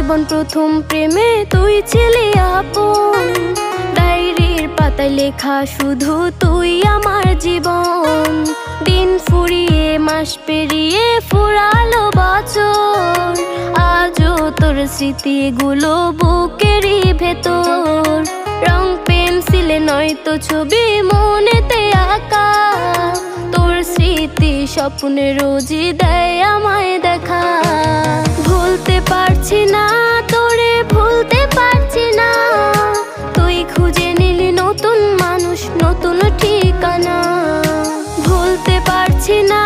জীবন প্রথম প্রেমে তুই ছিলি আপন, ডায়েরির পাতায় লেখা শুধু তুই আমার জীবন। দিন ফুরিয়ে মাস পেরিয়ে ফুরালো বছর, আজও তোর স্মৃতিগুলো বুকেরই ভেতর। রং পেন্সিলে নয়তো ছবি মনেতে আঁকা, তোর স্মৃতি স্বপ্নে রোজই দেয় আমায় দেখা। ভুলতে পারছি না তোরে, ভুলতে পারছি না, তুই খুঁজে নিলি নতুন মানুষ, নতুন ঠিকানা। ভুলতে পারছি না